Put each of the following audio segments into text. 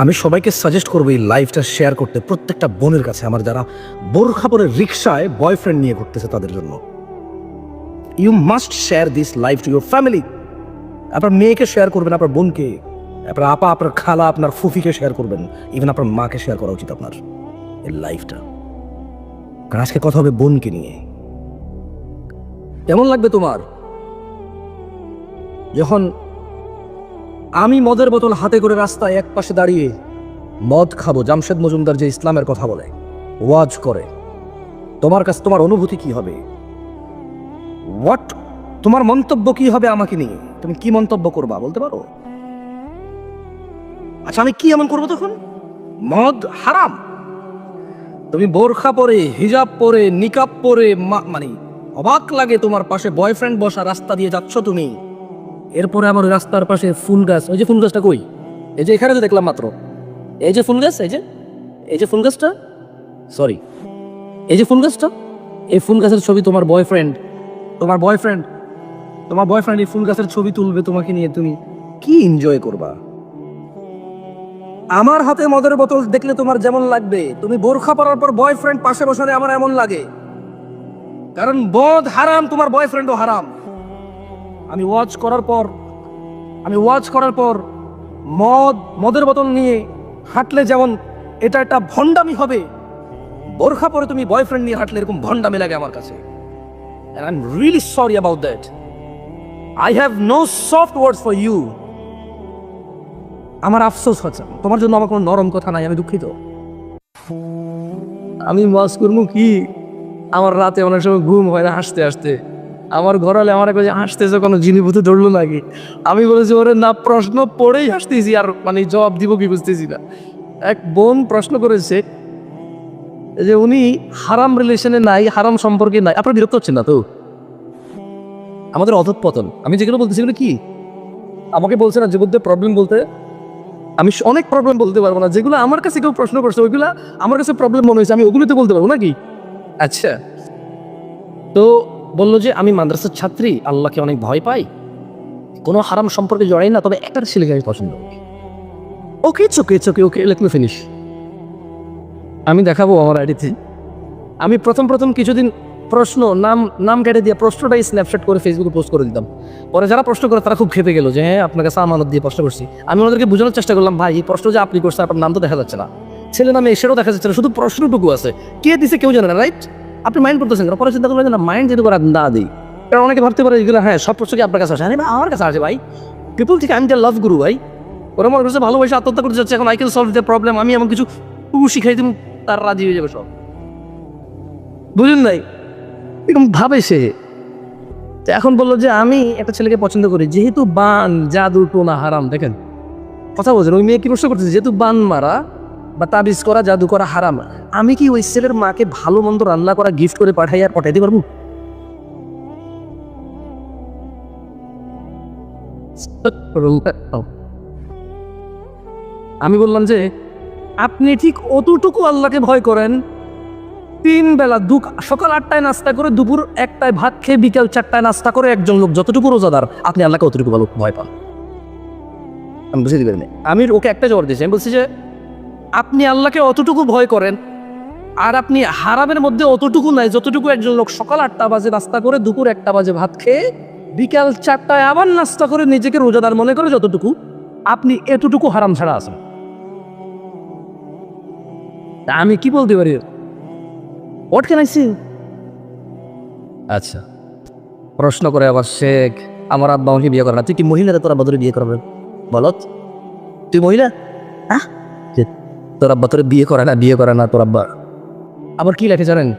আমি সবাইকে সাজেস্ট করবো এই লাইফটা শেয়ার করতে, প্রত্যেকটা বোনের কাছে, আমার যারা বোরখা পরে রিক্সায় বয়ফ্রেন্ড নিয়ে ঘুরতেছে তাদের জন্য। You must share this life to your family. আপনার মেয়েকে শেয়ার করবেন, আপনার বোনকে, আপনার আপা, আপনার খালা, আপনার ফুফিকে শেয়ার করবেন, ইভেন আপনার মাকে শেয়ার করা উচিত আপনার এই লাইফটা। কারণ আজকে কথা হবে বোনকে নিয়ে। কেমন লাগবে তোমার যখন আমি মদের বোতল হাতে করে রাস্তায় এক পাশে দাঁড়িয়ে মদ খাবো, জামশেদ মজুমদার যে ইসলামের কথা বলে, ওয়াজ করে, তোমার কাছে তোমার অনুভূতি কি হবে? হোয়াট, তোমার মন্তব্য কি হবে আমাকে নিয়ে? তুমি কি মন্তব্য করবা বলতে পারো? আচ্ছা, আমি কি এমন করবো তখন? মদ হারাম, তুমি বোরখা পরে, হিজাব পরে, নিকাব পরে, মানে অবাক লাগে তোমার পাশে বয়ফ্রেন্ড বসা, রাস্তা দিয়ে যাচ্ছ তুমি, এরপরে আমার ওই রাস্তার পাশে ফুল গাছ, ওই যে ফুল গাছটা কই, এই যে এখানে তো দেখলাম মাত্র, এই যে ফুল গাছ, এই যে ফুল গাছটা, সরি, এই যে ফুল গাছটা, এই ফুল গাছের ছবি তোমার বয়ফ্রেন্ড এই ফুল গাছের ছবি তুলবে তোমাকে নিয়ে, তুমি কি এনজয় করবা? আমার হাতে মদের বোতল দেখলে তোমার যেমন লাগবে, তুমি বোরখা পরার পর বয়ফ্রেন্ড পাশে বসালে আমার এমন লাগে। কারণ মদ হারাম, তোমার বয়ফ্রেন্ডও হারাম। আমি ওয়াচ করার পর মদের বোতল নিয়ে হাঁটলে যেমন এটা একটা ভণ্ডামি হবে, বোরখা পরে তুমি বয়ফ্রেন্ড নিয়ে হাঁটলে এরকম ভণ্ডামি লাগে আমার কাছে। And I'm really sorry about that. I have no soft words for you. আমার আফসোস হচ্ছে, তোমার জন্য আমার কোনো নরম কথা নাই, আমি দুঃখিত। আমি ওয়াজ করবো কি, আমার রাতে অনেক সময় ঘুম হয় না হাসতে হাসতে। আমার ঘরালে আমার কাছে হাসতেছে কোনো জিনিভূতে ধরলো নাকি? আমি বলেছি ওরে না, প্রশ্ন পড়েই হাসতেছি, আর মানে জবাব দিব কি বুঝতেছি না। এক বোন প্রশ্ন করেছে যে উনি হারাম রিলেশনে নাই, হারাম সম্পর্কে নাই। আপনার বিরক্ত হচ্ছেন না তো? আমাদের অধঃপতন, আমি যেগুলো বলতেছি সেগুলো কি আমাকে বলছে না যে মধ্যে প্রবলেম বলতে, আমি অনেক প্রবলেম বলতে পারবো না। যেগুলো আমার কাছে কেউ প্রশ্ন করছে ওইগুলো আমার কাছে প্রবলেম মনে হয়েছে, আমি ওগুলোতে বলতে পারবো নাকি? আচ্ছা, তো বললো যে আমি মাদ্রাসার ছাত্রী, আল্লাহকে অনেক ভয় পাই, কোনো হারাম সম্পর্কে জড়াই না, তবে একটা ছেলেকে আমি পছন্দ করি। ওকে, ওকে, লেট মি ফিনিশ। আমি দেখাবো আমার আইডিতে। আমি প্রথম কিছুদিন প্রশ্ন নাম কেটে দিয়ে প্রশ্নটাই স্ন্যাপশট করে ফেসবুকে পোস্ট করে দিতাম। পরে যারা প্রশ্ন করে তারা খুব খেপে গেল যে হ্যাঁ আপনার কাছে আমানত দিয়ে প্রশ্ন করছি। আমি ওদেরকে বোঝানোর চেষ্টা করলাম, ভাই এই প্রশ্ন যে আপনি করছেন আপনার নাম তো দেখা যাচ্ছে না, ছেলে নামে সেটাও দেখা যাচ্ছে না, শুধু প্রশ্নটুকু আছে, কে দিছে কেউ জানে না, রাইট? আপনি মাইন্ড করতেছেন, পরে চিন্তা করবেন না মাইন্ড যেহেতু করা না দিই। কারণ অনেকে ভাবতে পারে এগুলো হ্যাঁ সব প্রশ্ন কি আপনার কাছে আসে? হ্যাঁ আমার কাছে আসে ভাই, পিপল থেকে আমি লাভ গুরু ভাই, ওরা মনে করছে ভালোবাসে আত্মহত্যা করতে যাচ্ছে, এখন I can solve the problem, আমি এমন কিছু শিখাই দিব তার রাজি হয়ে যাবে সব। বুঝুন নাই এরকম ভাবে সে। এখন বললো যে আমি একটা ছেলেকে পছন্দ করি, যেহেতু বান, জাদু, টোনা হারাম। দেখেন কথা বলছেন, ওই মেয়ে কি প্রশ্ন করতেছে, যেহেতু বান মারা বা তাবিজ করা, জাদু করা হারাম, আমি কি ওই ছেলের মাকে ভালো মন্দ রান্না করা গিফট করে পাঠাই আর পাঠাইতে পারবো? আমি বললাম যে আপনি ঠিক অতটুকু আল্লাহকে ভয় করেন, 3 বেলা সকাল 8টায় নাস্তা করে, দুপুর 1টায় ভাত খেয়ে, বিকাল 4টায় নাস্তা করে একজন লোক যতটুকু রোজাদার, আপনি আল্লাহকে অতটুকু ভালো ভয় পান। আমি বুঝতে পারিনি। আমি ওকে একটা জবাব দিয়েছি, আমি বলছি যে আপনি আল্লাহকে অতটুকু ভয় করেন আর আপনি হারামের মধ্যে অতটুকু নাই যতটুকু একজন লোক সকাল 8টা বাজে নাস্তা করে, দুপুর 1টা বাজে ভাত খেয়ে, বিকাল 4টায় আবার নাস্তা করে নিজেকে রোজাদার মনে করে, যতটুকু আপনি এতটুকু হারাম ছাড়া আছেন। তা আমি কি বলতে পারি? What can I say? আচ্ছা, প্রশ্ন করে আবার শেখ আমার আব্বা আমাকে বিয়ে করে না। তুই কি মহিলা? তোর আব্বা তোর বিয়ে করবেন? বলত, তুই মহিলা? হ্যাঁ, তোর আব্বা তোর বিয়ে করে না তোর আব্বা। আবার কি লেখে জানেন?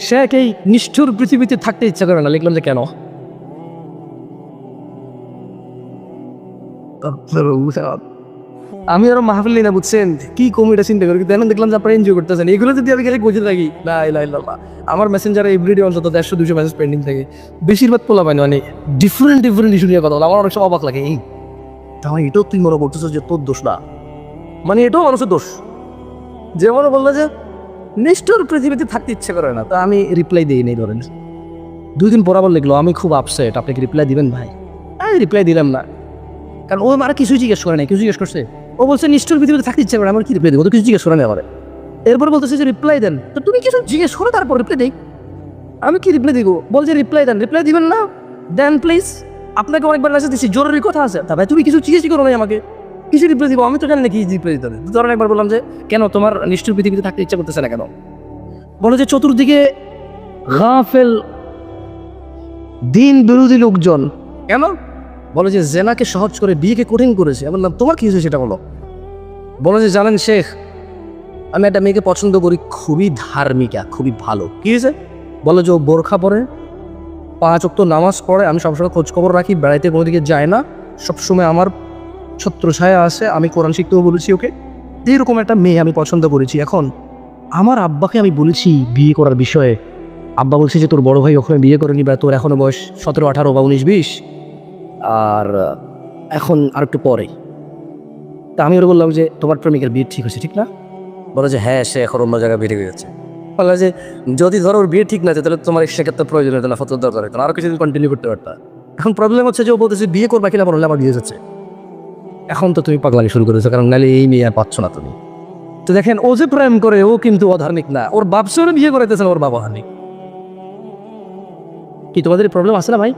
শেখ এই নিষ্ঠুর পৃথিবীতে থাকতে ইচ্ছা করে না। লিখলাম যে কেন? আমি আরো মাহফিল না, বুঝছেন কি কমিটা চিন্তা করি, দেখলাম যে আপনারা এনজয় করতেছেন। এগুলো যদি আমি গেলে বুঝে থাকি, আমার মেসেঞ্জারে এভরিডে অন্তত 150-200 মেসেজ পেন্ডিং থাকে, বেশিরভাগ পোলা পাই, মানে ডিফারেন্ট ইস্যু নিয়ে কথা বলে। আমার অনেক সময় অবাক লাগে, এই তাহলে এটাও তুই মনে করতেছ যে তোর দোষ না, মানে এটাও মানুষের দোষ। যেমন বললো যে নিষ্ঠুর পৃথিবীতে থাকতে ইচ্ছে করে না, তা আমি রিপ্লাই দিই নেই। ধরেন 2 দিন পর আবার লিখলো আমি খুব আপসেট, আপনি কি রিপ্লাই দিবেন ভাই? আমি রিপ্লাই দিলাম না, কারণ ও আমার কিছুই জিজ্ঞেস করে নাই। কিছু জিজ্ঞেস করছে? ও ও বলছে নিষ্ঠুর পৃথিবীতে থাকতে ইচ্ছা করে, আমার কি রিপ্লাই দেবো, তো কিছু জিজ্ঞেস করে না আমার। এরপর বলতেছে যে রিপ্লাই দেন, তো তুমি কিছু জিজ্ঞেস করো তারপর রিপ্লাই দেই। আমি কি রিপ্লাই দিব, বলছে রিপ্লাই দেন, রিপ্লাই দিবেন না দেন প্লিজ, আপনাকে অনেকবার মেসেজ দিচ্ছি, জরুরি কথা আছে। তা ভাই তুমি কিছু জিজ্ঞেসই করো নাই আমাকে, কিছু রিপ্লাই দিব, আমি তো জানি না কি রিপ্লাই দিতে হবে। ধরেন একবার বললাম যে কেন তোমার নিষ্ঠুর পৃথিবীতে থাকতে ইচ্ছা করতেছে না কেন, বলো যে চতুর্দিকে গাফেল দিন বিরোধী লোকজন। কেন, বলো যে জেনাকে সহজ করে বিয়েকে কঠিন করেছে। আমি বললাম তোমার কি হয়েছে সেটা বলো। বলো যে জানেন শেখ, আমি একটা মেয়েকে পছন্দ করি, খুবই ধার্মিকা, খুবই ভালো। কি হয়েছে, বলো যে ও বোরখা পরে, 5 ওয়াক্ত নামাজ পড়ে, আমি সবসময় খোঁজ খবর রাখি, বেড়াইতে কোনো দিকে যায় না, সবসময় আমার ছত্রছায়া আছে, আমি কোরআন শিখতেও বলেছি ওকে। এইরকম একটা মেয়ে আমি পছন্দ করেছি। এখন আমার আব্বাকে আমি বলেছি বিয়ে করার বিষয়ে, আব্বা বলছে যে তোর বড় ভাই ওখানে বিয়ে করে নিবা, তোর এখনো বয়স 17, 18 বা 19, 20, আর এখন আর একটু পরে। তা আমি ওরা বললাম যে তোমার প্রেমিকের বিয়ে ঠিক হয়েছে ঠিক না, বলো যে হ্যাঁ সে এখন অন্য জায়গায় বিয়ে গেছে। বলা যে যদি ধরো ওর বিয়ে ঠিক না তাহলে তোমার সেক্ষেত্রে প্রয়োজন হতো না, ফতোয়ার দরকার হতো না, আরও কিছুদিন কন্টিনিউ করতে পারতা। এখন প্রবলেম হচ্ছে যে ও বলতেছে বিয়ে করবা কিনা, বললে আমার বিয়ে যাচ্ছে, এখন তো তুমি পাগলামি শুরু করেছো, কারণ নাহলে এই মেয়ে আর পাচ্ছ না তুমি। তো দেখেন ও যে প্রেম করে ও কিন্তু অধার্মিক না, ওর বাপ সরে বিয়ে করাইতেছে, ওর বাবা ধার্মিক। কি তোমাদের প্রবলেম আছে না ভাই?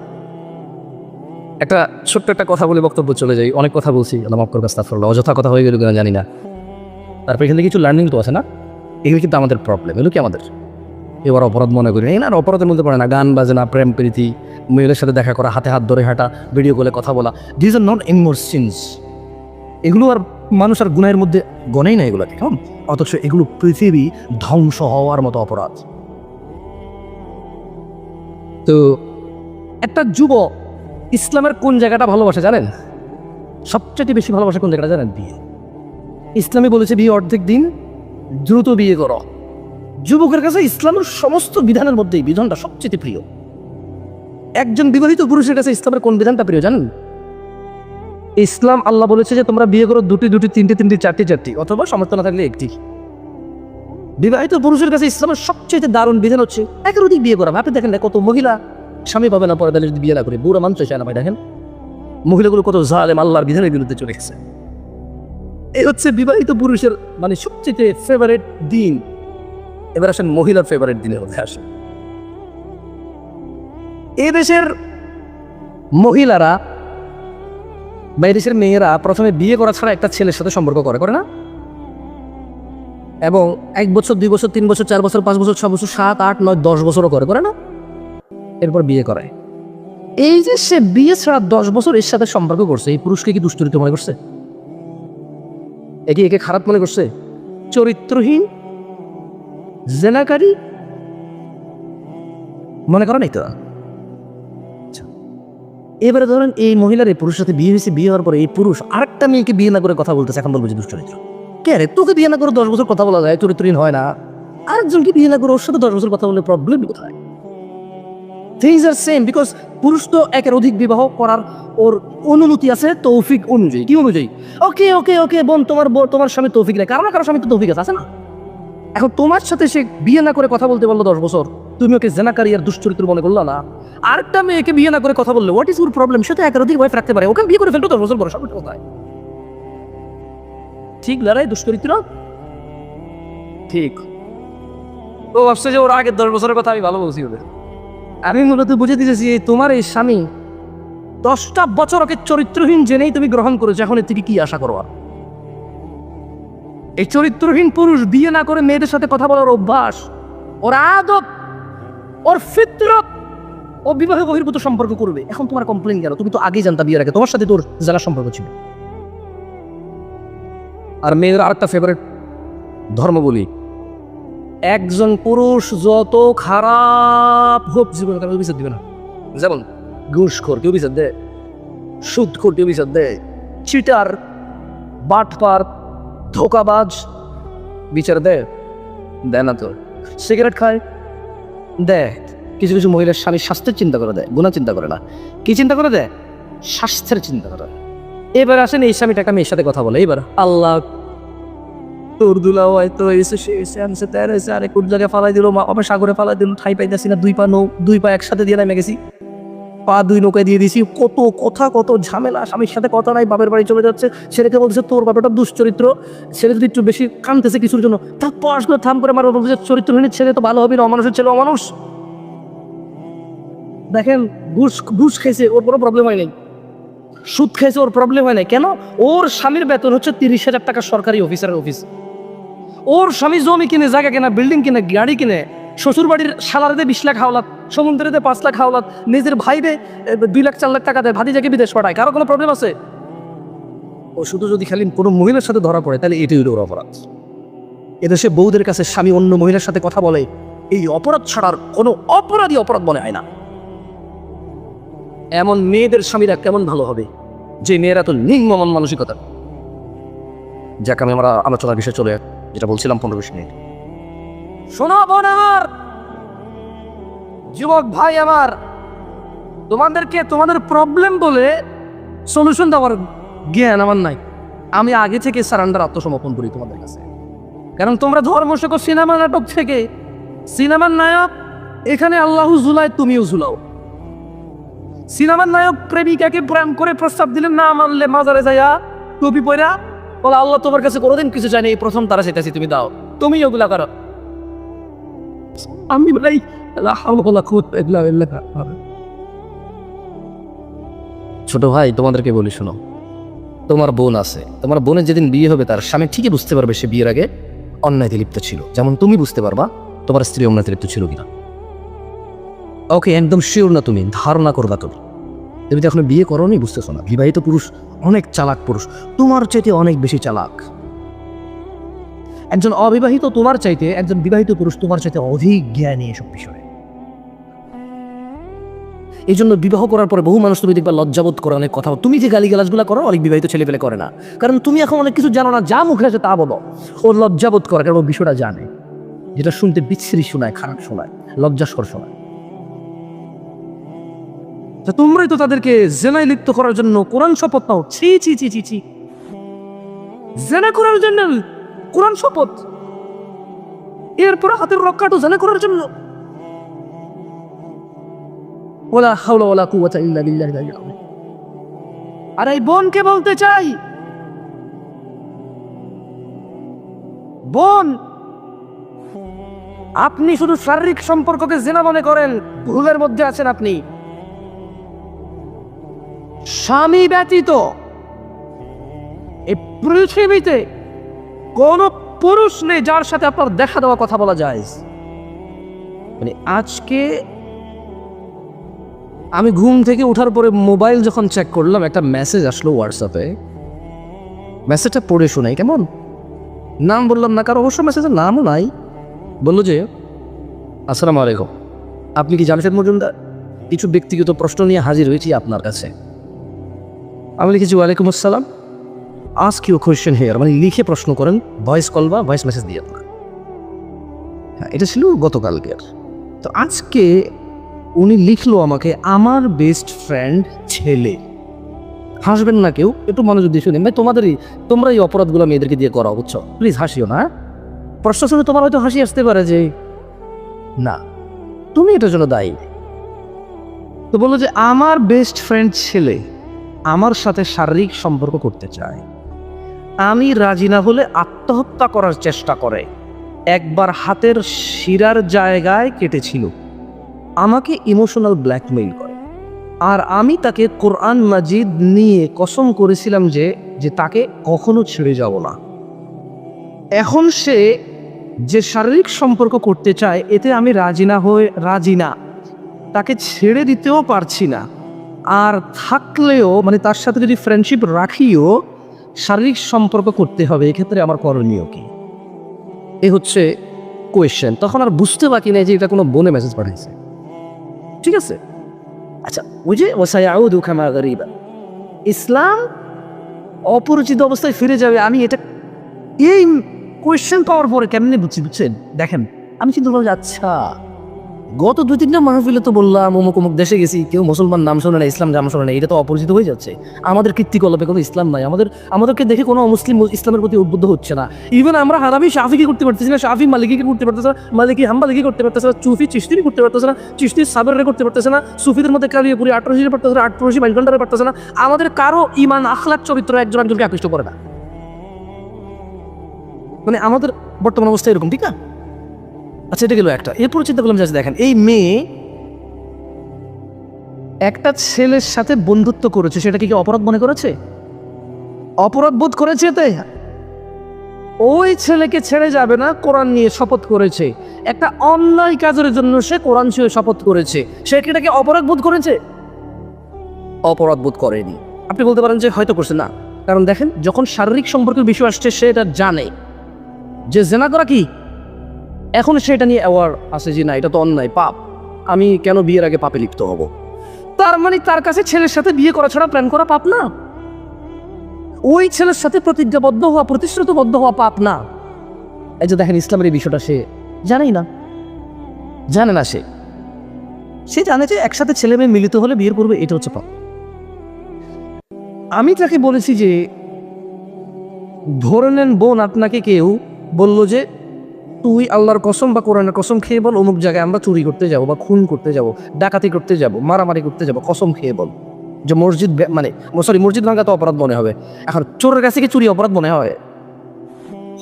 একটা ছোট্ট একটা কথা বলে বক্তব্য চলে যাই, অনেক কথা বলছি, আল্লাহ মাফ করবে, আস্তাগফিরুল্লাহ, অযথা কথা হয়ে গেল কিনা জানি না। তারপর এখান থেকে কিছু লার্নিং তো আছে না, এগুলো কিন্তু আমাদের প্রবলেম, এগুলো কি আমাদের এবার অপরাধ মনে করি না, আর অপরাধের মধ্যে পড়ে না। গান বাজনা, প্রেম প্রীতি, মেয়েদের সাথে দেখা করা, হাতে হাত ধরে হাঁটা, ভিডিও কলে কথা বলা, this are not anymore sins. এগুলো আর মানুষ আর গুনাহের মধ্যে গণেই না এগুলোকে, কেমন? অথচ এগুলো পৃথিবী ধ্বংস হওয়ার মতো অপরাধ। তো একটা যুবক ইসলামের কোন জায়গাটা ভালোবাসে জানেন? সবচেয়ে বেশি ভালোবাসে কোন জায়গাটা জানেন? বিয়ে। ইসলামে বলেছে বিয়ে অর্ধেক দিন, দ্রুত বিয়ে করো। যুবকের কাছে ইসলামের সমস্ত বিধানের মধ্যে এই বিধানটা সবচেয়ে প্রিয়। একজন বিবাহিত পুরুষের কাছে ইসলামের কোন বিধানটা প্রিয় জানেন? ইসলাম আল্লাহ বলেছে যে তোমরা বিয়ে করো 2টি 2টি, 3টি 3টি, 4টি 4টি, অথবা সামর্থ্য না থাকলে 1টি। বিবাহিত পুরুষের কাছে ইসলামের সবচেয়ে দারুণ বিধান হচ্ছে একের অধিক বিয়ে করা। আপনি দেখেন না কত মহিলা স্বামী পাবে না পরে তাহলে যদি বিয়ে না করে, বুড়া মানুষ চায় না ভাই। দেখেন মহিলাগুলো কত জালেম, আল্লাহর বিধানের বিরুদ্ধে চলে গেছে। এই হচ্ছে বিবাহিত পুরুষের মানে সবচেয়ে ফেভারিট দিন। এবার আসেন মহিলার ফেভারিট দিনের মধ্যে আসেন। এই দেশের মহিলারা বা এই দেশের মেয়েরা প্রথমে বিয়ে করা ছাড়া একটা ছেলের সাথে সম্পর্ক করে না? এবং 1 বছর, 2 বছর, 3 বছর, 4 বছর, 5 বছর, 6 বছর, 7, 8, 9, 10 বছরও করে না? এরপর বিয়ে করে। এই যে সে বিয়ে ছাড়া 10 বছর এর সাথে সম্পর্ক করছে, এই পুরুষকে কি দুশ্চরিত্র মনে করছে? একে খারাপ মনে করছে? চরিত্রহীন, জেনাকারী মনে করেন? এই তো এবারে ধরেন এই মহিলার এই পুরুষের সাথে বিয়ে হয়েছে, বিয়ে হওয়ার পরে এই পুরুষ আরেকটা মেয়েকে বিয়ে না করে কথা বলতেছে, এখন বলবো যে দুশ্চরিত্র। কে রে, তোকে বিয়ে না করে 10 বছর কথা বলা যায়, চরিত্রহীন হয় না? আরেকজনকে বিয়ে না করে ওর সাথে 10 বছর কথা বললে প্রবলেম কোথায়? থিংস আর সেম, বিকজ পুরুষ তো একের অধিক বিবাহ করার ওর অনুমতি আছে তৌফিক অনুযায়ী। কি অনুযায়ী? ওকে ওকে ওকে বোন, তোমার স্বামী তৌফিক নেই, কারো স্বামী তো তৌফিক আছে না? এখন তোমার সাথে সে বিয়ে না করে কথা বলতে পারলো 10 বছর, তুমি ওকে জেনাকারী আর দুশ্চরিত্র মনে করলো না? আরেকটা মেয়েকে বিয়ে না করে কথা বললে হোয়াট ইজ ইউর প্রবলেম? সে তো একের অধিক ওয়াইফ রাখতে পারে, ওকে বিয়ে করে ফেলতো 10 বছর পরে, সবটা কোথায়? ঠিক লড়াই দুশ্চরিত্র ঠিক। ও ভাবছে যে ওর আগের 10 বছরের কথা আমি ভালো বলছি ওদের। আমি মূলত বুঝে দিয়েছি তোমার এই স্বামী 10টা বছর ওকে চরিত্রহীন জেনেই তুমি গ্রহণ করেছো, এখন এর থেকে কি আশা করো? আর এই চরিত্রহীন পুরুষ বিয়ে না করে মেয়েদের সাথে কথা বলার অভ্যাস, ওর আদব, ওর ফিতরত, ও বিবাহ বহির্ভূত সম্পর্ক করবে। এখন তোমার কমপ্লেন কেন? তুমি তো আগেই জানতা বিয়ের আগে তোমার সাথে তোর জানার সম্পর্ক ছিল। আর মেয়েদের আরেকটা ফেভারিট ধর্ম বলি, একজন পুরুষ যত খারাপ হোক জীবনে কেউ বিচার দিবে না। যেমন ঘুষখোর কেউ বিচার দেয়, সুদখোর কেউ বিচার দেয়, চিটার, বাটপার, ধোকাবাজ বিচার দেয় না তো। সিগারেট খায় দেয়। কিছু কিছু মহিলার স্বামীর স্বাস্থ্যের চিন্তা করে দেয়, গুণা চিন্তা করে না। কি চিন্তা করে দেয়? স্বাস্থ্যের চিন্তা করে। এবার আসেন এই স্বামীটা একটা মেয়ের সাথে কথা বলে, এবার আল্লাহ তোর দুলা হয়তো এসে সে এসে আনছে, তার এসে আরে কোন জায়গায় ফালাই দিল, মা বাবা সাগরে ফালাই দিল, ঠাই পাইতেছি না, 2 পা একসাথে দিয়ে নামে গেছি। পা দুই নৌকায় দিয়ে দিয়েছি, কত কথা কত ঝামেলা, স্বামীর সাথে কথা নাই, বাপের বাড়ি চলে যাচ্ছে, ছেলেকে বলছে তোর বাপেটা দুশ্চরিত্র, ছেলে যদি একটু বেশি কানতেছে কিছুর জন্য তার পড়াশ করে থাম করে মারবো, বলছে চরিত্রহীন ছেলে তো ভালো হবে না, অমানুষের ছেলে অমানুষ। দেখেন ঘুষ ঘুষ খেয়েছে ওর কোনো প্রবলেম হয় নাই, সুদ খেয়েছে ওর প্রবলেম হয় নাই, কেন? ওর স্বামীর বেতন হচ্ছে 30,000 টাকা সরকারি অফিসারের অফিস, ওর স্বামী জমি কিনে, জায়গা কিনে, বিল্ডিং কিনে, গাড়ি কিনে, শ্বশুর বাড়ির সালারিতে 20 লাখ হাওলাত, সমুদ্রেতে 5 লাখ হাওলাত, নিজের ভাইরে 2 লাখ 4 লাখ টাকা দেয়, ভাতিজাকে বিদেশ পাঠায়, কারো কোনো প্রবলেম আছে? ও শুধু যদি খালি কোনো মহিলার সাথে ধরা পড়ে তাহলে এটাই হলো ওর অপরাধ। এদেশে বউদের কাছে স্বামী অন্য মহিলার সাথে কথা বলে, এই অপরাধ ছাড়ার কোনো অপরাধী অপরাধ মনে হয় না। এমন মেয়েদের স্বামীরা কেমন ভালো হবে যে মেয়েরা তো নিম্ন মন মানসিকতা। যাক, আমরা আলোচনার বিষয়ে চলে যেটা বলছিলাম 15-20 মিনিট। শোনো বোন আমার, যুবক ভাই আমার, তোমাদেরকে তোমাদের প্রবলেম বলে সলিউশন দেওয়ার জ্ঞান আমার নাই। আমি আগে থেকে সারান্ডার আত্মসমর্পণ করি তোমাদের কাছে, কারণ তোমরা ধর্ম শেখো সিনেমা নাটক থেকে। সিনেমার নায়ক এখানে আল্লাহ ঝুলায়, তুমিও ঝুলাও। সিনেমার নায়ক প্রেমিকাকে প্রেম করে প্রস্তাব দিলেন, না মানলে মাজারে যাইয়া টুপি পয়রা বলে আল্লাহ তোমার কাছে কোনোদিন কিছু চাইনি, এই প্রথম তারা চাইতেছি, তুমি দাও, তুমি ওগুলা করো। আমি বলাই ছোট ভাই, তোমাদেরকে বলি শোনো, তোমার বোন আছে, তোমার বোনের যেদিন বিয়ে হবে তার স্বামী ঠিকই বুঝতে পারবে সে বিয়ের আগে অন্যায়তে লিপ্ত ছিল, যেমন তুমি বুঝতে পারবা তোমার স্ত্রী অন্যায়তে লিপ্ত ছিল কিনা। ওকে, একদম শিওর না, তুমি ধারণা করবা। তুমি তো এখন বিয়ে করোনি, বুঝতেছো না। বিবাহিত পুরুষ অনেক চালাক পুরুষ, তোমার চাইতে অনেক বেশি চালাক। একজন অবিবাহিত তোমার চাইতে, একজন বিবাহিত পুরুষ তোমার চাইতে অধিক জ্ঞানী এসব বিষয়ে। এই জন্য বিবাহ করার পরে বহু মানুষ তুমি দেখবা লজ্জাবোধ করে অনেক কথা। তুমি যে গালিগালাজগুলো করো অনেক বিবাহিত ছেলে পেলে করে না, কারণ তুমি এখন অনেক কিছু জানো না, যা মুখে আসে তা বলো। ও লজ্জাবোধ করে কারণ ও বিষয়টা জানে, যেটা শুনতে বিচ্ছিরি শোনায়, খারাপ শোনায়, লজ্জাস্কর শোনায়। তোমরাই তো তাদেরকে জেনায় লিপ্ত করার জন্য কোরআন শপথ নাও। ছি ছি ছি ছি ছি, জেনা করার জন্য কোরআন শপথ, এরপর হাতের রক্ষাটা জেনা করার জন্য। ওয়ালা হাওলা ওয়ালা কুওয়াতা ইল্লা বিল্লাহিল আলিয়্যিল আযীম। আর এই বোনকে বলতে চাই, বোন, আপনি শুধু শারীরিক সম্পর্ককে জেনা মনে করেন, ভুলের মধ্যে আছেন আপনি। স্বামী ব্যতীত এই পৃথিবীতে কোন পুরুষ নেই যার সাথে আপনার দেখা দেওয়া কথা বলা যায়। মানে আজকে আমি ঘুম থেকে ওঠার পরে মোবাইল যখন চেক করলাম, একটা মেসেজ আসলো হোয়াটসঅ্যাপে। মেসেজটা পড়ে শোনাই কেমন, নাম বললাম না, কারণ অবশ্য মেসেজের নামও নাই। বললো যে, আসসালামু আলাইকুম, আপনি কি জামশেদ মজুমদার? কিছু ব্যক্তিগত প্রশ্ন নিয়ে হাজির হয়েছি আপনার কাছে। আমি লিখেছি ওয়ালাইকুম আসসালাম, আস্ক ইউ কোয়েশ্চেন হেয়ার, মানে লিখে প্রশ্ন করেন, ভয়েস কল বা ভয়েস মেসেজ দিয়ে আপনার। হ্যাঁ, এটা ছিল গতকালকের। তো আজকে উনি লিখলো আমাকে, আমার বেস্ট ফ্রেন্ড ছেলে। হাসবেন না কেউ, একটু মনোযোগ দিয়ে শুনেন ভাই, তোমরা এই অপরাধগুলো মেয়েদেরকে দিয়ে করা, বুঝছো? প্লিজ হাসিও না। প্রশ্ন শুনে তোমার হয়তো হাসি আসতে পারে যে না, তুমি এটার জন্য দায়ী। তো বললো যে আমার বেস্ট ফ্রেন্ড ছেলে আমার সাথে শারীরিক সম্পর্ক করতে চায়, আমি রাজি না হলে আত্মহত্যা করার চেষ্টা করে, একবার হাতের শিরার জায়গায় কেটেছিল, আমাকে ইমোশনাল ব্ল্যাকমেইল করে, আর আমি তাকে কোরআন মাজিদ নিয়ে কসম করেছিলাম যে তাকে কখনো ছেড়ে যাব না। এখন সে যে শারীরিক সম্পর্ক করতে চায় এতে আমি রাজি না, তাকে ছেড়ে দিতেও পারছি না, আর থাকলেও মানে তার সাথে যদি ফ্রেন্ডশিপ রাখিও শারীরিক সম্পর্ক করতে হবে, এক্ষেত্রে আমার করণীয় কি? এ হচ্ছে কোয়েশ্চেন। তখন আর বুঝতে বাকি নেই যে এটা কোনো বোনে মেসেজ পাঠাইছে, ঠিক আছে? আচ্ছা, ওই যে ওয়াসায়াউদু কামা গারিবা, ইসলাম অপরিচিত অবস্থায় ফিরে যাবে, আমি এটা এই কোয়েশ্চেন পাওয়ার পরে কেমনে বুঝছেন? দেখেন, আমি চিন্তা করলাম যে আচ্ছা গত 2-3টা মাহফিলে তো বললাম অমুক অমুক দেশে গেছি, কেউ মুসলমান নাম শোনে না, ইসলাম নাম শোনে না, এটা তো অপরিচিত হয়ে যাচ্ছে। আমাদের কীর্তিকলাপে কোনো ইসলাম নাই, আমাদেরকে দেখে কোনো মুসলিম ইসলামের প্রতি উদ্বুদ্ধ হচ্ছে না। ইভেন আমরা হানাফি শাফিকি করতে পারতেছি না, শাফি মালিকি করতে পারতেছে না, মালিকি হাম্বালিকি করতে পারতেছে না, চুফি চিশতি করতে পারতেছে না, চিশতি সাবরে করতে পারতেছে না, সুফিদের মধ্যে কালিয়াপুরি 18 পারতেছে না, 18 বাইঘন্টারে পারতেছে না। আমাদের কারো ইমান আখলাক চরিত্র একজন একজনকে আকৃষ্ট করে না। মানে আমাদের বর্তমান অবস্থা এরকম, ঠিক না? আচ্ছা, এটা গেল একটা। এরপর চিন্তা করলাম যে দেখেন, এই মেয়ে একটা ছেলের সাথে বন্ধুত্ব করেছে, সেটা কি অপরাধ মনে করেছে? অপরাধ বোধ করেছে? তাই ওই ছেলেকে ছেড়ে যাবে না, কোরআন নিয়ে শপথ করেছে। একটা অন্যায় কাজের জন্য সে কোরআন ছুঁয়ে শপথ করেছে, সে কি এটাকে অপরাধ বোধ করেছে? অপরাধ বোধ করেনি। আপনি বলতে পারেন যে হয়তো করছে না, কারণ দেখেন যখন শারীরিক সম্পর্কের বিষয় আসছে সে এটা জানে যে জেনা করা কি, এখন সেটা নিয়ে অ্যাওয়ার আছে যে না এটা তো অন্যায়, পাপ, আমি কেন বিয়ের আগে পাপে লিপ্ত হব। তার মানে তার কাছে ছেলের সাথে বিয়ে করা ছাড়া প্ল্যান করা পাপ না, ওই ছেলের সাথে প্রতিজ্ঞাবদ্ধ হওয়া, প্রতিশ্রুতিবদ্ধ হওয়া পাপ না। এই যে দেখেন ইসলামের এই বিষয়টা সে জানেই না, জানে না, সে জানে যে একসাথে ছেলে মেয়ে মিলিত হলে বিয়ের করবে, এটা হচ্ছে পাপ। আমি তাকে বলেছি যে ধরে নেন বোন আপনাকে কেউ বলল যে তুই আল্লাহর কসম বা কোরআনের কসম খেয়ে বল অমুক জায়গায় আমরা চুরি করতে যাব বা খুন করতে যাব, ডাকাতি করতে যাব, মারামারি করতে যাব, কসম খেয়ে বল। যে মসজিদ ভাঙা তো অপরাধ মনে হবে। এখন চোরের কাছে কি চুরি অপরাধ মনে হয়?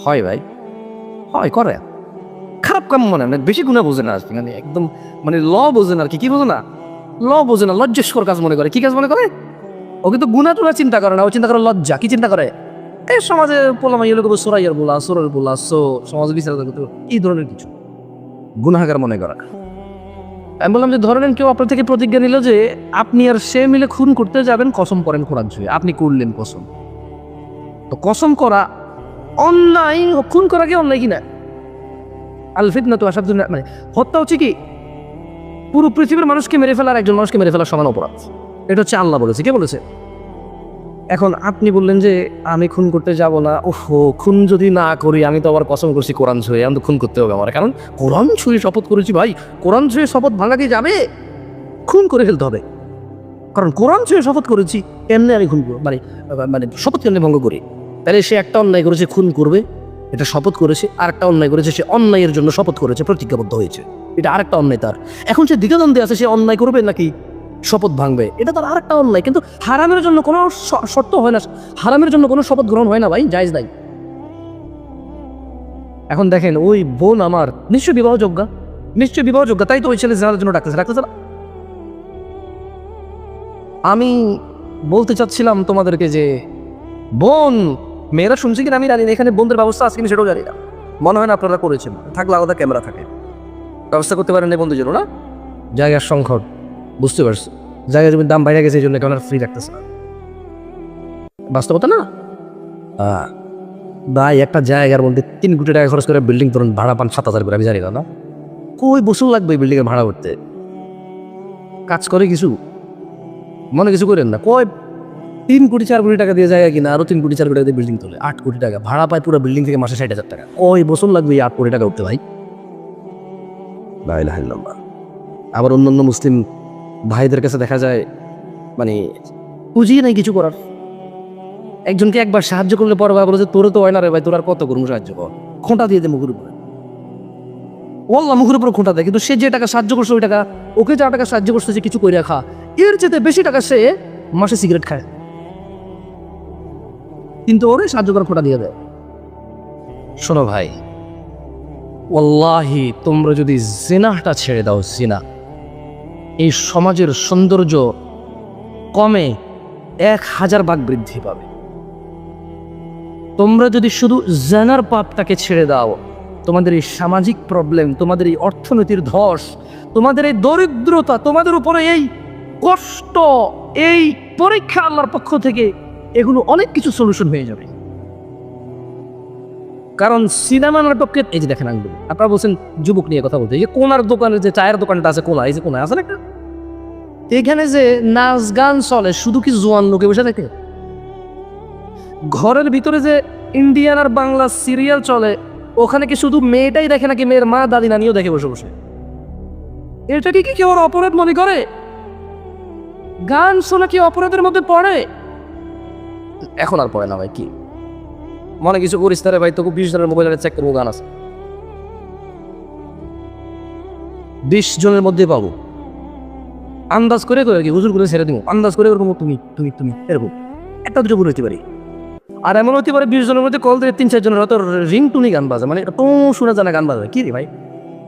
হয় ভাই, হয়, করে। খারাপ কাম মনে হয়, বেশি গুণা বোঝে না, মানে একদম মানে ল বোঝে না আর কি বোঝে না, ল বোঝে না, লজ্জাস্কর কাজ মনে করে। কি কাজ মনে করে? ও কিন্তু গুণা টুনা চিন্তা করে না, ও চিন্তা করে লজ্জা। কি চিন্তা করে? এই সমাজে পোলামাই লোক সোরাইয়ার বলা, সোরের বলা, সমাজে বিচার এই ধরনের কিছু গুনাহগার মনে করা। আমি বললাম যে ধরেন কেউ আপনার থেকে প্রতিজ্ঞা নিল যে আপনি আর সে মিলে খুন করতে যাবেন, কসম করেন কোরআন ছুঁয়ে, আপনি করলেন কসম। তো কসম করা অন্যায়, খুন করা কি অন্যায় কিনা? আল ফিতনা তো আসার জন্য, মানে হত্যা হচ্ছে কি পুরো পৃথিবীর মানুষকে মেরে ফেলার, একজন মানুষকে মেরে ফেলার সমান অপরাধ। এটা হচ্ছে আল্লাহ বলেছে। কে বলেছে? এখন আপনি বললেন যে আমি খুন করতে যাব না, ওহো খুন যদি না করি, আমি তো আবার কসম করছি কোরআন ছুঁয়ে, আমি তো খুন করতে হবে আমার, কারণ কোরআন ছুঁয়ে শপথ করেছি। ভাই কোরআন ছুঁয়ে শপথ ভাঙা কি যাবে? খুন করে ফেলতে হবে, কারণ কোরআন ছুঁয়ে শপথ করেছি, এমনি আমি খুন মানে মানে শপথ কেমনি ভঙ্গ করি? তাহলে সে একটা অন্যায় করেছে, খুন করবে, এটা শপথ করেছে। আর একটা অন্যায় করেছে, সে অন্যায়ের জন্য শপথ করেছে, প্রতিজ্ঞাবদ্ধ হয়েছে, এটা আরেকটা অন্যায় তার। এখন সে দ্বিধাদ্বন্দ্বে আছে, সে অন্যায় করবে নাকি শপথ ভাঙবে, এটা তার আরেকটা অন্যায়। কিন্তু হারামের জন্য কোনো শর্ত হয় না, হারামের জন্য কোনো শপথ গ্রহণ হয় না ভাই, জায়েজ নাই। এখন দেখেন ওই বোন আমার নিশ্চয়ই বিবাহযোগ্যা, নিশ্চয়ই বিবাহযোগ্যা, তাই তো ওই ছেলে জেনার জন্য ডাকতেছে। আমি বলতে চাচ্ছিলাম তোমাদেরকে যে বোন, মেয়েরা শুনছি কিনা আমি জানি না, এখানে বোনদের ব্যবস্থা আছে কিনা সেটাও জানি না, মনে হয় না আপনারা করেছেন, থাকলে আলাদা ক্যামেরা থাকে, ব্যবস্থা করতে পারেন না বন্ধুর জন্য না? জায়গার সংকট, বুঝতে পারছি, জায়গা জমির দাম বাইরে গেছে, এই জন্য ক্যামেরা ফ্রি রাখতেছে না, বাস্তবতা না? ভাই একটা জায়গার মধ্যে 3 কোটি টাকা খরচ করে বিল্ডিং ধরুন, ভাড়া পান 7,000 করে, আমি জানি না কই বছর লাগবে বিল্ডিং এর ভাড়া করতে? কাজ করে কিছু মনে কিছু করেন না, কয় 3 কোটি 4 কোটি টাকা দিয়ে জায়গা কিনা, আরো 3 কোটি 4 কোটি টাকা দিয়ে বিল্ডিং তোলে, 8 কোটি টাকা ভাড়া পায় পুরো বিল্ডিং থেকে, মাসে 60,000 টাকা। কয় বছর লাগবে এই 8 কোটি টাকা উঠতে ভাই? লা ইলাহা ইল্লাল্লাহ। আবার অন্যান্য মুসলিম ভাইদের কাছে দেখা যায় মানে পুঁজি নাই কিছু করার। একজনকে একবার সাহায্য করলে পরে বলে যে তোরে তো হয় না রে ভাই, তোর আর কত করুন সাহায্য কর, খোঁটা দিয়ে দে মুখের উপরে, ওয়াল্লাহ মুখের উপরে খোঁটা দেয়। কিন্তু সে যে টাকা সাহায্য করছে, ওই টাকা ওকে যা টাকা সাহায্য করছে, যে কিছু করে রাখা, এর চেয়ে বেশি টাকা সে মাসে সিগারেট খায়, কিন্তু ওরে সাহায্য করে খোঁটা দিয়ে দেয়। শোনো ভাই, ওয়াল্লাহি তোমরা যদি জিনাহটা ছেড়ে দাও, জিনা, এই সমাজের সৌন্দর্য কমে 1000 ভাগ বৃদ্ধি পাবে। তোমরা যদি শুধু জিনার পাপটাকে ছেড়ে দাও, তোমাদের এই সামাজিক প্রবলেম, তোমাদের এই অর্থনীতির ধস, তোমাদের এই দরিদ্রতা, তোমাদের উপরে এই কষ্ট, এই পরীক্ষা আল্লাহর পক্ষ থেকে, এগুলো অনেক কিছু সলিউশন হয়ে যাবে। কারণ সিনেমা নাটককে, এই যে দেখেন আঙ্গুল, আপনারা বলছেন যুবক নিয়ে কথা বলতে, এই যে কোনার দোকানের যে চায়ের দোকানটা আছে, কোনা, এই যে কোনা আছে না একটা, এখানে যে নাচ গান চলে, শুধু কি জোয়ান লোকে বসে থাকে? ঘরের ভিতরে যে ইন্ডিয়ান আর বাংলা সিরিয়াল চলে, ওখানে কি শুধু মেয়েটাই দেখে নাকি মেয়ের মা দাদি নানিও দেখে বসে বসে? এটাকে কি কেউ অপরাধ মনে করে? গান শোনা কি অপরাধের মধ্যে পড়ে? এখন আর পড়ে না ভাই, কি মনে কিছু করিস তারে ভাই, তোকে 20 জনের মোবাইলে চেক করবো, গান আছে 20 জনের মধ্যে পাবো, আন্দাজ করে কি হুজুর করে ছেড়ে দিব, আন্দাজ করে এরকম তুমি তুমি তুমি এরকম একটা দুটো ভুল হইতে পারি। আর এমন হতে পারে 20 জনের মধ্যে কল দিয়ে 3-4 জনের হয়তো রিং টুনি গান বাজে, মানে এটা টু শুনে জানা গান বাজে। কি রে ভাই,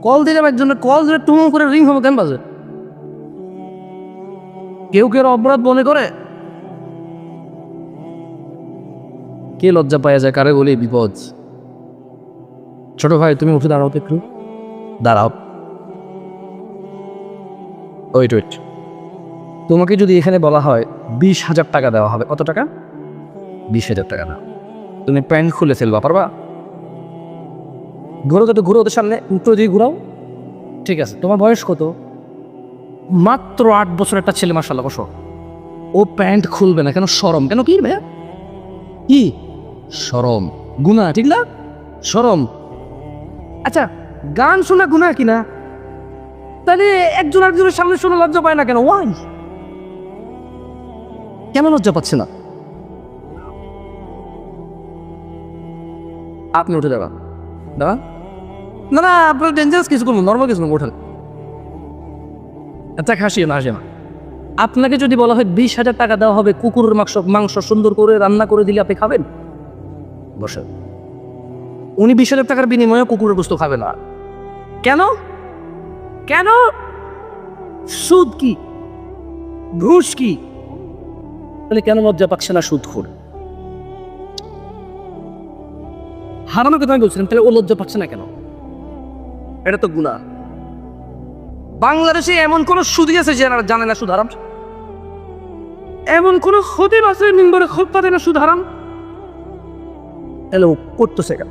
কল দিলাম একজনের, কল ধরে টু করে রিং হবে গান বাজে। কেউ কেউ অপরাধ মনে করে। কে লজ্জা পাওয়া যায়, কারে বলি বিপদ। ছোট ভাই তুমি উঠে দাঁড়াও তো, একটু দাঁড়াও। ওয়েট ওয়েট, তোমাকে যদি এখানে বলা হয় 20,000 টাকা দেওয়া হবে, কত টাকা? 20,000 টাকা না, তুমি প্যান্ট খুলে ফেলবা, পারবা? ঘুরো তো, ঘুরো ওদের সামনে, উত্তর দিয়ে ঘুরাও। ঠিক আছে, তোমার বয়স কত? মাত্র 8 বছর একটা ছেলে, মাশাআল্লাহ, বসো। ও প্যান্ট খুলবে না কেন? শরম। কেন? কি ভাইয়া, কি শরম? গুনাহ, ঠিক না? শরম। আচ্ছা, গান শোনা গুনাহ কিনা? তাহলে একজন আরেকজনের সামনে শুনে লজ্জা পায় না কেন? ওয়াই, কেন লজ্জা পাচ্ছে না? আপনি উঠে যাবেন দাদা। না না, আপনার ডেঞ্জারাস কিছু করবো, নর্মাল কিছু ওঠেন। আচ্ছা, হাসিও না, হাসিও না। আপনাকে যদি বলা হয় 20,000 টাকা দেওয়া হবে, কুকুরের মাংস সুন্দর করে রান্না করে দিলে আপনি খাবেন? বসেন। উনি 20,000 টাকার বিনিময়ে কুকুরের গোশত খাবে না। কেন? কেন? সুদ কি, ঘুষ কি? তাহলে কেন লজ্জা পাচ্ছে না সুদখোর? হারানোর কথা আমি বলছিলাম, তাহলে ও লজ্জা পাচ্ছে না কেন? এটা তো গুনাহ। বাংলাদেশে এমন কোন সুদী আছে যে জানে না সুদ হারাম? এমন কোন খতিব আছে মিম্বরে খুতবা দেয় না সুদ হারাম? হ্যালো, করতেছে কেন?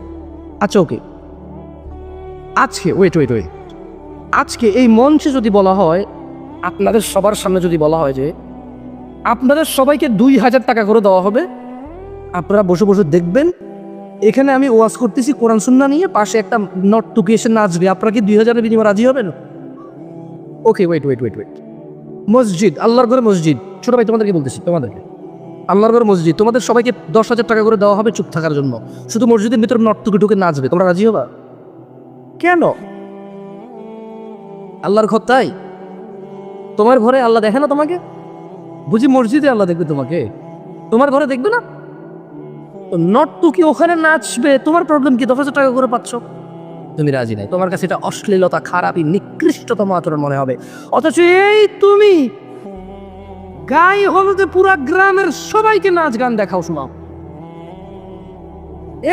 আচ্ছা ওকে, আজকে ওয়েট ওয়েট ওয়েট, আজকে এই মঞ্চে যদি বলা হয়, আপনাদের সবার সামনে যদি বলা হয় যে আপনাদের সবাইকে 2,000 টাকা করে দেওয়া হবে, আপনারা বসে বসে দেখবেন, এখানে আমি ওয়াজ করতেছি কোরআন সুন্নাহ নিয়ে, পাশে একটা নর্তকী এসে নাচবে, আপনারা কি 2,000-এর বিনিময়ে রাজি হবেন? ওকে, ওয়েট ওয়েট ওয়েট ওয়েট, মসজিদ, আল্লাহর ঘরে মসজিদ, ছোট ভাই তোমাদেরকে বলতেছি, তোমাদেরকে আল্লাহর ঘরে মসজিদ, তোমাদের সবাইকে 10,000 টাকা করে দেওয়া হবে চুপ থাকার জন্য, শুধু মসজিদের ভিতরে নর্তকী ঢুকে নাচবে, তোমরা রাজি হবা? কেন? আল্লাহর ঘর তাই? তোমার ঘরে আল্লাহ দেখে না তোমাকে? বুঝি মসজিদে আল্লাহ দেখবে তোমাকে, তোমার ঘরে দেখবে না? নর্তকী ওখানে নাচবে, তোমার প্রবলেম কি? 10,000 টাকা করে পাচ্ছ, তুমি রাজি নাই, তোমার কাছে এটা অশ্লীলতা, খারাপই, নিকৃষ্টতম আচরণ মনে হবে। অথচ এই তুমি গায়ে হলুদে পুরা গ্রামের সবাইকে নাচ গান দেখাও, শোনাও।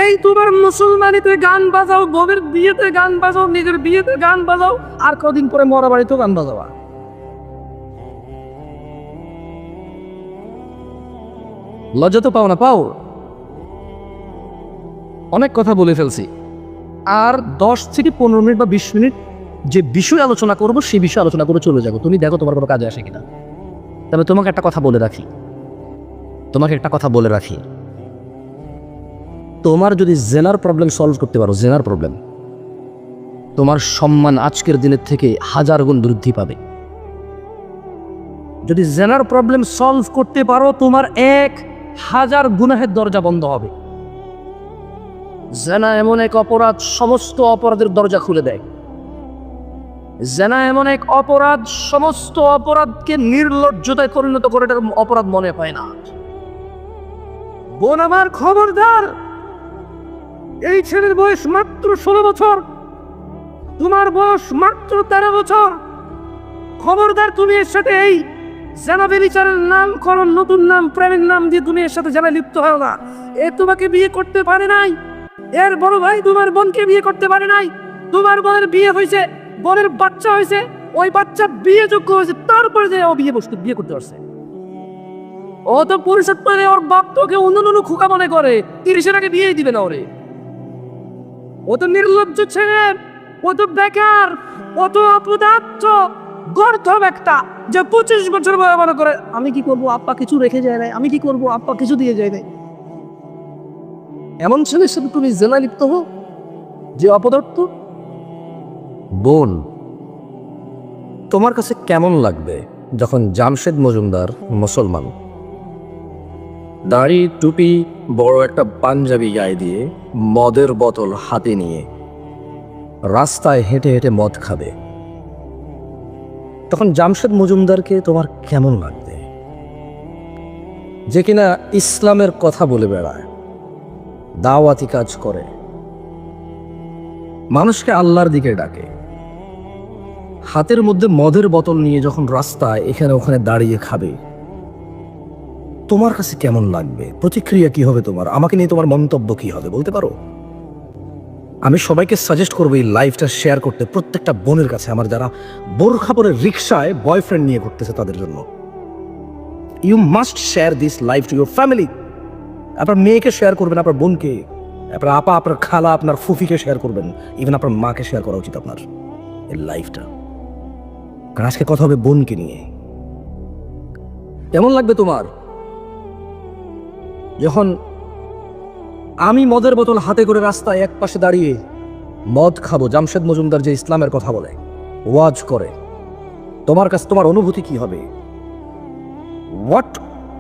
এই তোমার মুসলমানিতে গান বাজাও, বউয়ের বিয়েতে গান বাজাও, নিজের বিয়েতে গান বাজাও, আর কদিন পরে মরা বাড়িতেও গান বাজাবা। লজ্জা তো পাও না? পাও। অনেক কথা বলে ফেলছি, আর 10 থেকে 15 মিনিট বা 20 মিনিট যে বিষয় আলোচনা করবো সেই বিষয়ে আলোচনা করে চলে যাবো, তুমি দেখো তোমার কোনো কাজে আসে কিনা। তবে তোমাকে একটা কথা বলে রাখি, তোমার যদি জেনার প্রবলেম সলভ করতে পারো, জেনার প্রবলেম, তোমার সম্মান আজকের দিনের থেকে 1000 গুণ বৃদ্ধি পাবে। যদি জেনার প্রবলেম সলভ করতে পারো, তোমার 1000 গুনাহের দরজা বন্ধ হবে। জেনা এমন এক অপরাধ, সমস্ত অপরাধের দরজা খুলে দেয়। জেনা এমন এক অপরাধ, সমস্ত অপরাধকে নির্লজ্জতায় পরিণত করে, এটার অপরাধ মনে হয় না। বোন আমার, খবরদার, এই ছেলের বয়স মাত্র 16 বছর, তোমার বয়স মাত্র 13 বছর। খবরদার, তুমি এর সাথে এই জেনা ব্যভিচারের নাম করো, নতুন নাম, প্রেমের নাম দিয়ে তুমি এর সাথে জেনা লিপ্ত হয় না। এ তোমাকে বিয়ে করতে পারে নাই, এর বড় ভাই তোমার বোনকে বিয়ে করতে পারে নাই, তোমার বোনের বিয়ে হয়েছে, বোনের বাচ্চা হয়েছে, ওই বাচ্চা বিয়ে যোগ্য হয়েছে, তারপরে যে ও বিয়ে করতে পারছে। ও তো পরিষদ করে, ওর বাপ তোকে অন্য খোকা মনে করে, 30-এর আগে বিয়ে দিবে না ওরে। ও তো নির্লজ্জ ছেলে, ও তো বেকার, ও তো অপদার্থ, গর্ধব একটা, যে 25 বছর বয়স মনে করে আমি কি করবো, আব্বা কিছু রেখে যায় নাই, আমি কি করবো, আব্বা কিছু দিয়ে যায় নাই। এমন ছেলের সাথে তুমি জেনা লিপ্ত হো, যে অপদার্থ। বোন, তোমার কাছে কেমন লাগবে যখন জামশেদ মজুমদার মুসলমান, দাড়ি টুপি বড় একটা পাঞ্জাবি গায়ে দিয়ে মদের বোতল হাতে নিয়ে রাস্তায় হেঁটে হেঁটে মদ খাবে, তখন জামশেদ মজুমদারকে তোমার কেমন লাগবে? যে কিনা ইসলামের কথা বলে বেড়ায়, দাওয়াতি কাজ করে, মানুষকে আল্লাহর দিকে ডাকে, হাতের মধ্যে মদের বোতল নিয়ে যখন রাস্তায় এখানে ওখানে দাঁড়িয়ে খাবে, তোমার কাছে কেমন লাগবে? প্রতিক্রিয়া কি হবে তোমার? আমাকে নিয়ে তোমার মন্তব্য কি হবে বলতে পারো? আমি সবাইকে সাজেস্ট করবো এই লাইফটা শেয়ার করতে, প্রত্যেকটা বোনের কাছে আমার, যারা বোরখা পরে রিক্সায় বয়ফ্রেন্ড নিয়ে ঘুরতেছে তাদের জন্য। You must share this life to your family. আপনার মেয়েকে শেয়ার করবেন, আপনার বোনকে, আপনার আপা, আপনার খালা, আপনার ফুফিকে শেয়ার করবেন, ইভেন আপনার মাকে শেয়ার করা উচিত আপনার এই লাইফটা। কারণ আজকে কথা হবে বোনকে নিয়ে। কেমন লাগবে তোমার যখন আমি মদের বোতল হাতে করে রাস্তায় এক পাশে দাঁড়িয়ে মদ খাবো? জামশেদ মজুমদার যে ইসলামের কথা বলে, ওয়াজ করে, তোমার কাছে তোমার অনুভূতি কি হবে? হোয়াট,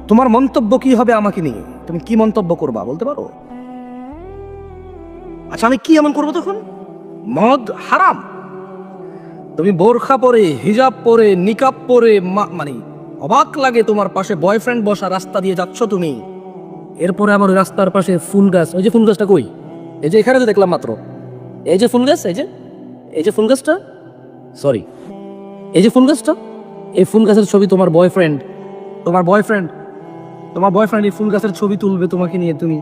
তোমার মন্তব্য কি হবে আমাকে নিয়ে? তুমি কি মন্তব্য করবা বলতে পারো? আচ্ছা, আমি কি এমন করবো তখন? মদ হারাম, তুমি বোরখা পরে, হিজাব পরে, নিকাব পরে, মানে অবাক লাগে তোমার পাশে বয়ফ্রেন্ড বসা, রাস্তা দিয়ে যাচ্ছ তুমি, এরপরে আমার রাস্তার পাশে ফুল গাছ, ওই যে ফুল গাছটা কই, এই যে এখানে তো দেখলাম মাত্র, এই যে ফুল গাছ, এই যে ফুল গাছটা, সরি, এই যে ফুল গাছটা, এই ফুল গাছের ছবি তোমার বয়ফ্রেন্ড এই ফুল গাছের ছবি তুলবে তোমাকে নিয়ে, তুমি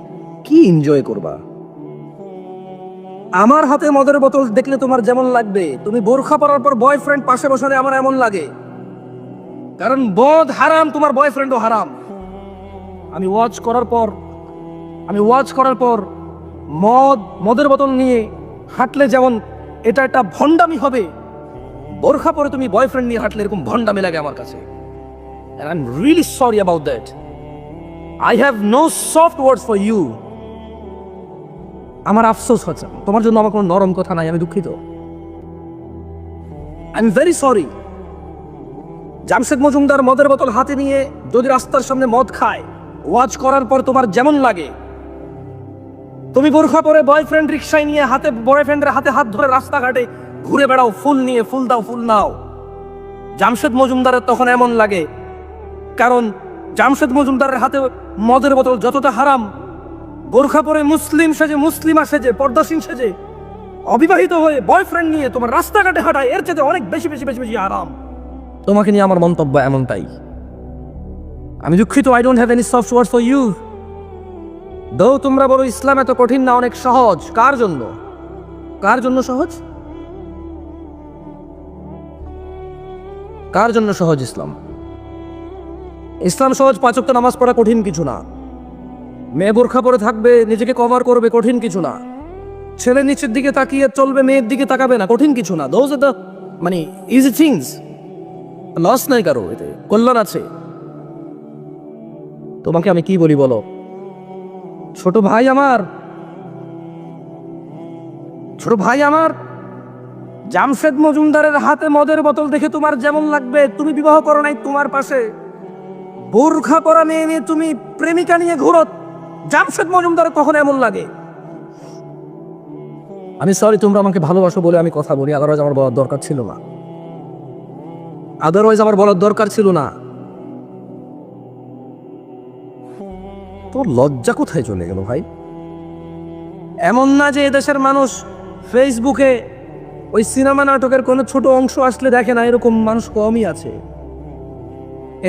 কি এনজয় করবা? আমার হাতে মদের বোতল দেখলে তোমার যেমন লাগবে, তুমি বোরখা পরার পর বয়ফ্রেন্ড পাশে বসালে আমার এমন লাগে। কারণ মদ হারাম, তোমার বয়ফ্রেন্ডও হারাম। আমি ওয়াজ করার পর মদের বোতল নিয়ে হাঁটলে যেমন এটা একটা ভণ্ডামি হবে, বোরখা পরে তুমি বয়ফ্রেন্ড নিয়ে হাঁটলে এরকম ভণ্ডামি লাগে আমার কাছে। And I'm really sorry about that. I have no soft words for you. আমার আফসোস হচ্ছে, তোমার জন্য আমার কোনো নরম কথা নাই, আমি দুঃখিত। I'm very sorry. Jamshed Majumdar মদের বোতল হাতে নিয়ে যদি রাস্তার সামনে মদ খায়, ওয়াজ করার পর তোমার যেমন লাগে, তুমি বোরখা পরে বয়ফ্রেন্ড রিক্সায় নিয়ে বয়ফ্রেন্ডের হাতে হাত ধরে রাস্তাঘাটে ঘুরে বেড়াও, ফুল নিয়ে, ফুল দাও, ফুল নাও, জামশেদ মজুমদারের তখন এমন লাগে। কারণ জামশেদ মজুমদারের হাতে মদের বোতল যতটা হারাম, বোরখা পরে মুসলিম সেজে, মুসলিমা সেজে, পর্দাসীন সেজে, অবিবাহিত হয়ে বয়ফ্রেন্ড নিয়ে তোমার রাস্তাঘাটে হাঁটায়, এর চেয়ে অনেক বেশি বেশি বেশি বেশি হারাম। তোমাকে নিয়ে আমার মন্তব্য এমনটাই। আমি দুঃখিত, I don't have any soft words for you. Though তোমরা বলো ইসলাম এত কঠিন না, অনেক সহজ। কার জন্য সহজ? কার জন্য সহজ ইসলাম? ইসলাম সহজ, 5 ওয়াক্ত নামাজ পড়া কঠিন কিছু না। মেয়ে বোরখা পরে থাকবে, নিজেকে কভার করবে, কঠিন কিছু না। ছেলে নিচের দিকে তাকিয়ে চলবে, মেয়ের দিকে তাকাবে না, কঠিন কিছু না। দোজ আর দ্য মানে ইজি থিংস। লস নাই কারো, এতে কল্যাণ আছে। তোমাকে আমি কি বলি বলো? ছোট ভাই আমার, জামশেদ মজুমদারের হাতে মদের বোতল দেখে তোমার যেমন লাগবে, তুমি বিবাহ করো নাই, তোমার পাশে বোরখা পরা মেয়ে নিয়ে তুমি প্রেমিকা নিয়ে ঘুরো, জামশেদ মজুমদারের কখন এমন লাগে? আমি সরি, তোমরা আমাকে ভালোবাসো বলে আমি কথা বলি, আদারওয়াইজ আমার বলার দরকার ছিল না। তোর লজ্জা কোথায় চলে গেল ভাই? এমন না যে এদেশের মানুষ ফেসবুকে ওই সিনেমা নাটকের কোনো ছোট অংশ আসলে দেখে না, এরকম মানুষ কমই আছে।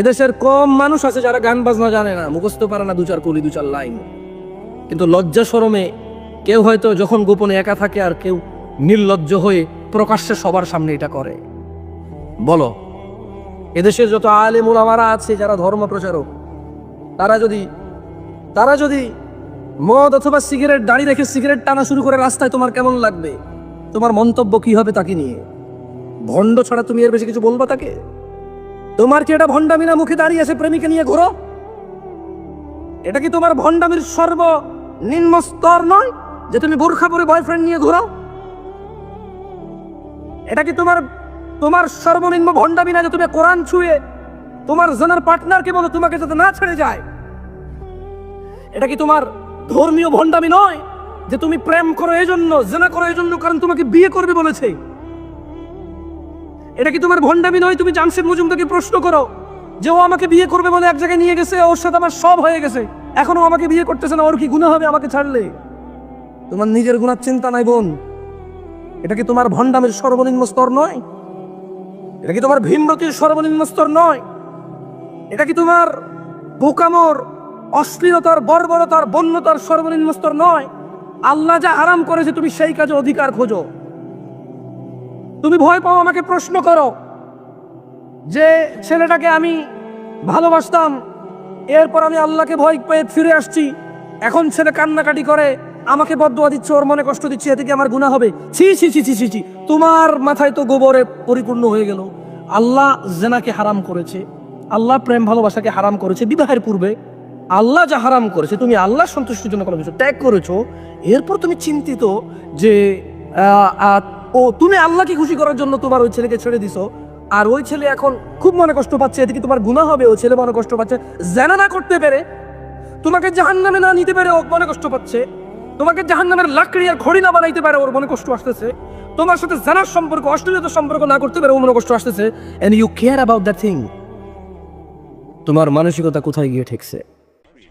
এদেশের কম মানুষ আছে যারা গান বাজনা জানে না, মুখস্থ পারে না 2-4 কলি, 2-4 লাইন। কিন্তু লজ্জা শরমে কেউ হয়তো যখন গোপনে একা থাকে, আর কেউ নির্লজ্জ হয়ে প্রকাশ্যে সবার সামনে এটা করে। বলো, এদেশের যত আলেম ওলামারা আছে যারা ধর্ম প্রচারক, তারা যদি মদ অথবা সিগারেট দাঁড়িয়ে রেখে সিগারেট টানা শুরু করে রাস্তায়, তোমার কেমন লাগবে? তোমার মন্তব্য কি হবে তাকে নিয়ে? ভণ্ড ছাড়া তুমি এর বেশি কিছু বলবা তাকে? তোমার কি এটা ভণ্ডামি না? মুখে দাঁড়িয়ে আছে প্রেমিকা নিয়ে ঘোরো, এটা কি তোমার ভণ্ডামির সর্বনিম্ন স্তর নয় যে তুমি বোরখা পরে বয়ফ্রেন্ড নিয়ে ঘোরো? এটা কি তোমার তোমার সর্বনিম্ন ভণ্ডামি না যে তুমি কোরআন ছুঁয়ে তোমার জানার পার্টনারকে বলো তোমাকে যাতে না ছেড়ে যায়? এটা কি তোমার ধর্মীয় ভণ্ডামি নয় যে তুমি প্রেম করো এই জন্য, জেনা করো এই জন্য কারণ তোমাকে বিয়ে করবে বলেছে? এটা কি তোমার ভণ্ডামি নয় তুমি জামশেদ মজুমদারকে প্রশ্ন করো যে ও আমাকে বিয়ে করবে বলে এক জায়গায় নিয়ে গেছে, ওর সাথে আমার সব হয়ে গেছে, এখনো আমাকে বিয়ে করতেছে না, ওর কি গুনাহ হবে আমাকে ছাড়লে? তোমার নিজের গুনার চিন্তা নাই বোন? এটা কি তোমার ভণ্ডামির সর্বনিম্ন স্তর নয়? এটা কি তোমার ভীমরতির সর্বনিম্ন স্তর নয়? এটা কি তোমার বোকামোর, অশ্লীলতার, বর্বরতার, বন্যতার সর্বনিম্ন স্তর নয়? আল্লাহ যা হারাম করেছে তুমি সেই কাজে অধিকার খোঁজো। তুমি ভয় পাও, আমাকে প্রশ্ন করো যে ছেলেটাকে আমি ভালোবাসতাম, এরপর আমি আল্লাহকে ভয় পেয়ে ফিরে আসছি, এখন ছেলে কান্নাকাটি করে আমাকে বদদুয়া দিচ্ছে, ওর মনে কষ্ট দিচ্ছে, এতে কি আমার গুনাহ হবে? ছি ছি ছি ছি ছি ছি, তোমার মাথায় তো গোবরে পরিপূর্ণ হয়ে গেল। আল্লাহ জেনাকে হারাম করেছে, আল্লাহ প্রেম ভালোবাসাকে হারাম করেছে বিবাহের পূর্বে। আল্লাহ যা হারাম করেছে তুমি আল্লাহ সন্তুষ্টির জন্য কোনো কিছু ত্যাগ করেছো, এরপর তুমি চিন্তিত যে ও তুমি আল্লাহকে খুশি করার জন্য তোমার ওই ছেলেকে ছেড়ে দিছো, আর ওই ছেলে এখন খুব মনে কষ্ট পাচ্ছে, এদিকে তোমার গুনাহ হবে, ওই ছেলে মনে কষ্ট পাচ্ছে, জানা না করতে পেরে তোমাকে জাহান্নামে না নিতে পারে ও মনে কষ্ট পাচ্ছে, তোমাকে জাহান্নামের লাকড়ি আর খড়ি না বানাইতে পারে ওর মনে কষ্ট আসতেছে, তোমার সাথে জানার সম্পর্ক, অশ্লীলতার সম্পর্ক না করতে পারে ও মনে কষ্ট আসতেছে, and you care about that thing. তোমার মানসিকতা কোথায় গিয়ে ঠেকছে?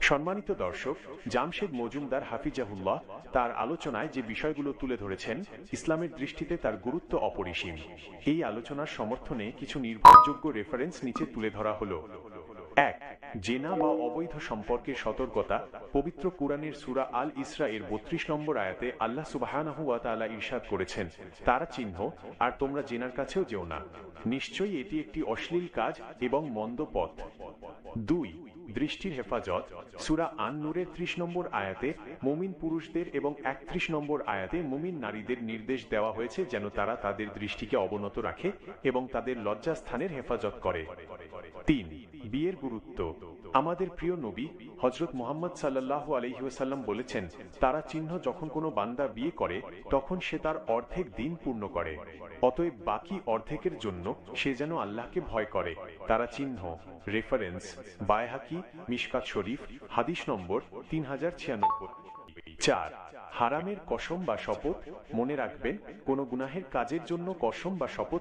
সম্মানিত দর্শক, জামশেদ মজুমদার হাফিজাহুল্লাহ তার আলোচনায় যে বিষয়গুলো তুলে ধরেছেন ইসলামের দৃষ্টিতে তার গুরুত্ব অপরিসীম। এই আলোচনার সমর্থনে কিছু নির্ভরযোগ্য রেফারেন্স নিচে তুলে ধরা হলো। 1. জেনা বা অবৈধ সম্পর্কের সতর্কতা। পবিত্র কুরআনের সূরা আল ইসরা এর 32 নম্বর আয়াতে আল্লাহ সুবহানাহু ওয়া তাআলা ইরশাদ করেছেন, তারা চিহ্ন আর তোমরা জেনার কাছেও যেও না, নিশ্চয়ই এটি একটি অশ্লীল কাজ এবং মন্দ পথ। 2. দৃষ্টির হেফাজত। সূরা আন-নূরের 30 নম্বর আয়াতে মুমিন পুরুষদের এবং 31 নম্বর আয়াতে মুমিন নারীদের নির্দেশ দেওয়া হয়েছে যেন তারা তাদের দৃষ্টিকে অবনত রাখে এবং তাদের লজ্জাস্থানের হেফাজত করে। 3. বিয়ের গুরুত্ব। আমাদের প্রিয় নবী হযরত মুহাম্মদ সাল্লাল্লাহু আলাইহি ওয়াসাল্লাম বলেছেন, তারা চিহ্ন যখন কোনো বান্দা বিয়ে করে তখন সে তার অর্ধেক দিন পূর্ণ করে, অতএব বাকি অর্ধেকের জন্য সে যেন আল্লাহকে ভয় করে। তারা চিহ্ন। রেফারেন্স বায়হাকি, মিশকাত শরীফ, হাদিস নম্বর 3096। 4. হারামের কসম বা শপথ। মনে রাখবেন, কোনো গুনাহের কাজের জন্য কসম বা শপথ